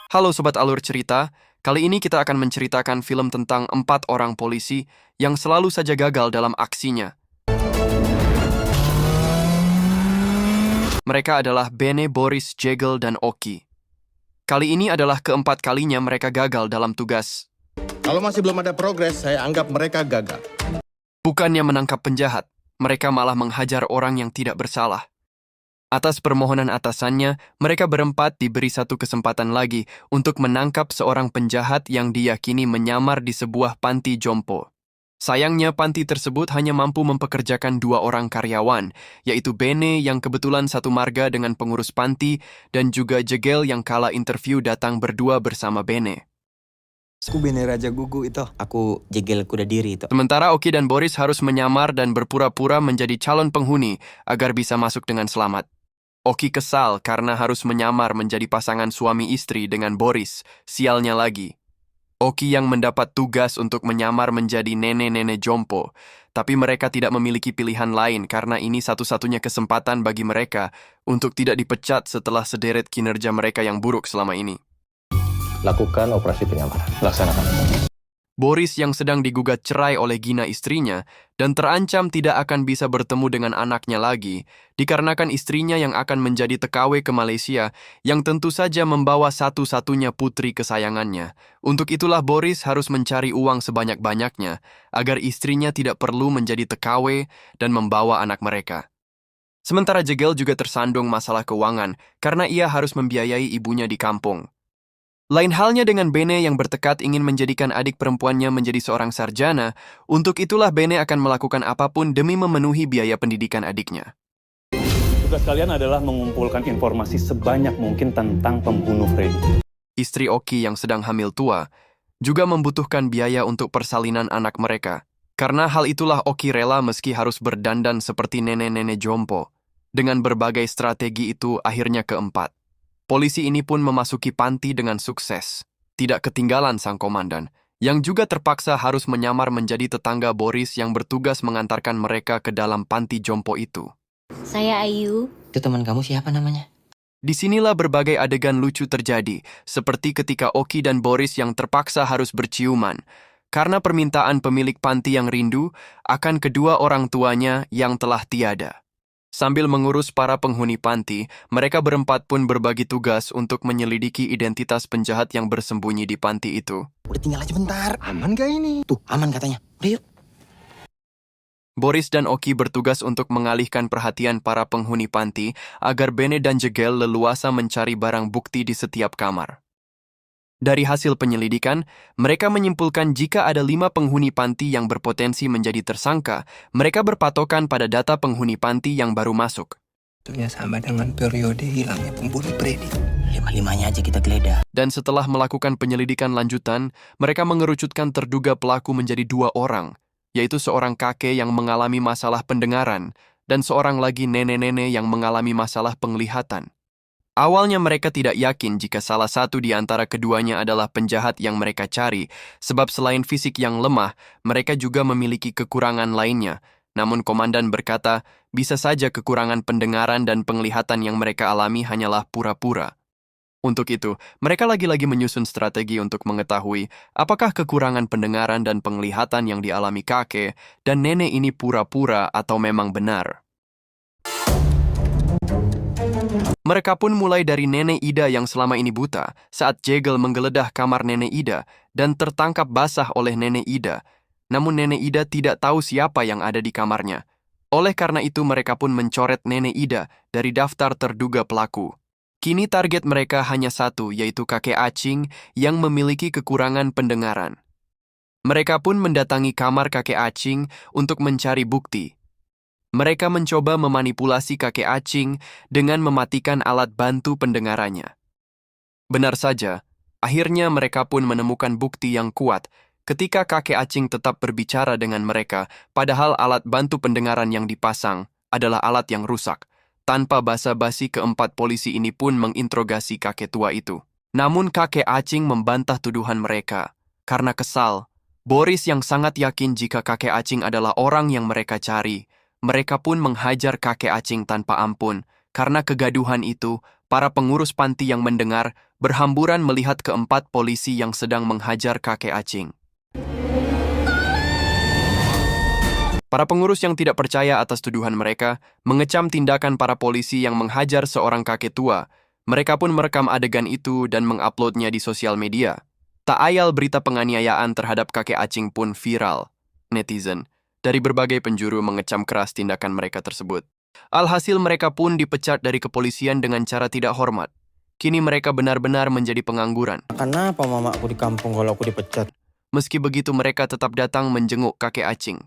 Halo Sobat Alur Cerita, kali ini kita akan menceritakan film tentang 4 orang polisi yang selalu saja gagal dalam aksinya. Mereka adalah Bene, Boris, Jegel, dan Oki. Kali ini adalah keempat kalinya mereka gagal dalam tugas. Kalau masih belum ada progres, saya anggap mereka gagal. Bukannya menangkap penjahat, mereka malah menghajar orang yang tidak bersalah. Atas permohonan atasannya, mereka berempat diberi satu kesempatan lagi untuk menangkap seorang penjahat yang diyakini menyamar di sebuah panti jompo. Sayangnya, panti tersebut hanya mampu mempekerjakan 2 orang karyawan, yaitu Bene yang kebetulan satu marga dengan pengurus panti, dan juga Jegel yang kala interview datang berdua bersama Bene. Aku Bene Raja Gugu itu. Aku Jegel kuda diri itu. Sementara Oki dan Boris harus menyamar dan berpura-pura menjadi calon penghuni agar bisa masuk dengan selamat. Oki kesal karena harus menyamar menjadi pasangan suami istri dengan Boris, sialnya lagi. Oki yang mendapat tugas untuk menyamar menjadi nenek-nenek jompo, tapi mereka tidak memiliki pilihan lain karena ini satu-satunya kesempatan bagi mereka untuk tidak dipecat setelah sederet kinerja mereka yang buruk selama ini. Lakukan operasi penyamaran. Laksanakan. Boris yang sedang digugat cerai oleh Gina istrinya dan terancam tidak akan bisa bertemu dengan anaknya lagi, dikarenakan istrinya yang akan menjadi TKW ke Malaysia, yang tentu saja membawa satu-satunya putri kesayangannya. Untuk itulah Boris harus mencari uang sebanyak-banyaknya, agar istrinya tidak perlu menjadi TKW dan membawa anak mereka. Sementara Jegel juga tersandung masalah keuangan, karena ia harus membiayai ibunya di kampung. Lain halnya dengan Bene yang bertekad ingin menjadikan adik perempuannya menjadi seorang sarjana, untuk itulah Bene akan melakukan apapun demi memenuhi biaya pendidikan adiknya. Tugas kalian adalah mengumpulkan informasi sebanyak mungkin tentang pembunuh Freddy. Istri Oki yang sedang hamil tua juga membutuhkan biaya untuk persalinan anak mereka. Karena hal itulah Oki rela meski harus berdandan seperti nenek-nenek jompo. Dengan berbagai strategi itu akhirnya keempat. Polisi ini pun memasuki panti dengan sukses. Tidak ketinggalan sang komandan, yang juga terpaksa harus menyamar menjadi tetangga Boris yang bertugas mengantarkan mereka ke dalam panti jompo itu. Saya Ayu. Itu teman kamu siapa namanya? Disinilah berbagai adegan lucu terjadi, seperti ketika Oki dan Boris yang terpaksa harus berciuman, karena permintaan pemilik panti yang rindu akan kedua orang tuanya yang telah tiada. Sambil mengurus para penghuni panti, mereka berempat pun berbagi tugas untuk menyelidiki identitas penjahat yang bersembunyi di panti itu. Udah tinggal aja bentar. Aman gak ini? Tuh, aman katanya. Udah yuk. Boris dan Oki bertugas untuk mengalihkan perhatian para penghuni panti agar Bene dan Jegel leluasa mencari barang bukti di setiap kamar. Dari hasil penyelidikan, mereka menyimpulkan jika ada 5 penghuni panti yang berpotensi menjadi tersangka, mereka berpatokan pada data penghuni panti yang baru masuk. Tentunya sama dengan periode hilangnya pembunuh Freddy. 5-5-nya aja kita geledah. Dan setelah melakukan penyelidikan lanjutan, mereka mengerucutkan terduga pelaku menjadi 2 orang, yaitu seorang kakek yang mengalami masalah pendengaran dan seorang lagi nenek-nenek yang mengalami masalah penglihatan. Awalnya mereka tidak yakin jika salah satu di antara keduanya adalah penjahat yang mereka cari, sebab selain fisik yang lemah, mereka juga memiliki kekurangan lainnya. Namun komandan berkata, bisa saja kekurangan pendengaran dan penglihatan yang mereka alami hanyalah pura-pura. Untuk itu, mereka lagi-lagi menyusun strategi untuk mengetahui apakah kekurangan pendengaran dan penglihatan yang dialami kakek dan nenek ini pura-pura atau memang benar. Mereka pun mulai dari Nenek Ida yang selama ini buta saat Jegel menggeledah kamar Nenek Ida dan tertangkap basah oleh Nenek Ida. Namun Nenek Ida tidak tahu siapa yang ada di kamarnya. Oleh karena itu mereka pun mencoret Nenek Ida dari daftar terduga pelaku. Kini target mereka hanya satu, yaitu kakek Acing yang memiliki kekurangan pendengaran. Mereka pun mendatangi kamar kakek Acing untuk mencari bukti. Mereka mencoba memanipulasi kakek Acing dengan mematikan alat bantu pendengarannya. Benar saja, akhirnya mereka pun menemukan bukti yang kuat ketika kakek Acing tetap berbicara dengan mereka, padahal alat bantu pendengaran yang dipasang adalah alat yang rusak. Tanpa basa-basi keempat polisi ini pun menginterogasi kakek tua itu. Namun kakek Acing membantah tuduhan mereka. Karena kesal, Boris yang sangat yakin jika kakek Acing adalah orang yang mereka cari, mereka pun menghajar kakek Acing tanpa ampun. Karena kegaduhan itu, Para pengurus panti yang mendengar berhamburan melihat keempat polisi yang sedang menghajar kakek Acing. Para pengurus yang tidak percaya atas tuduhan mereka mengecam tindakan para polisi yang menghajar seorang kakek tua. Mereka pun merekam adegan itu dan menguploadnya di sosial media. Tak ayal berita penganiayaan terhadap kakek Acing pun viral. Netizen dari berbagai penjuru mengecam keras tindakan mereka tersebut. Alhasil mereka pun dipecat dari kepolisian dengan cara tidak hormat. Kini mereka benar-benar menjadi pengangguran. Kenapa mama aku di kampung kalau aku dipecat? Meski begitu mereka tetap datang menjenguk kakek Acing.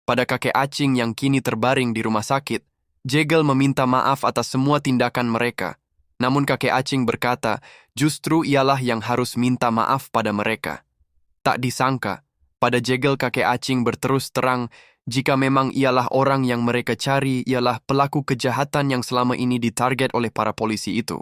Pada kakek Acing yang kini terbaring di rumah sakit, Jegel meminta maaf atas semua tindakan mereka. Namun kakek Acing berkata, justru ialah yang harus minta maaf pada mereka. Tak disangka, pada Jegel kakek Acing berterus terang jika memang ialah orang yang mereka cari ialah pelaku kejahatan yang selama ini ditarget oleh para polisi itu.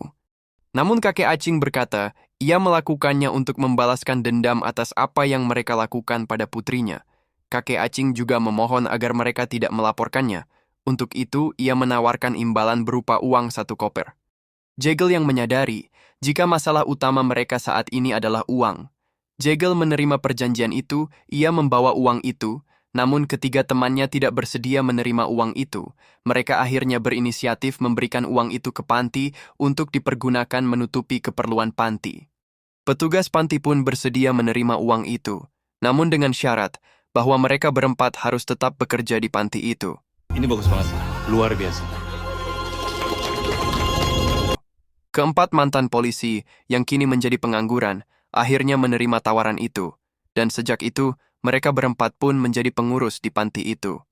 Namun kakek Acing berkata, ia melakukannya untuk membalaskan dendam atas apa yang mereka lakukan pada putrinya. Kakek Acing juga memohon agar mereka tidak melaporkannya. Untuk itu, ia menawarkan imbalan berupa uang 1 koper. Jegel yang menyadari jika masalah utama mereka saat ini adalah uang. Jegel menerima perjanjian itu, ia membawa uang itu, namun ketiga temannya tidak bersedia menerima uang itu. Mereka akhirnya berinisiatif memberikan uang itu ke panti untuk dipergunakan menutupi keperluan panti. Petugas panti pun bersedia menerima uang itu, namun dengan syarat bahwa mereka berempat harus tetap bekerja di panti itu. Ini bagus banget, luar biasa. Keempat mantan polisi yang kini menjadi pengangguran akhirnya menerima tawaran itu, dan sejak itu mereka berempat pun menjadi pengurus di panti itu.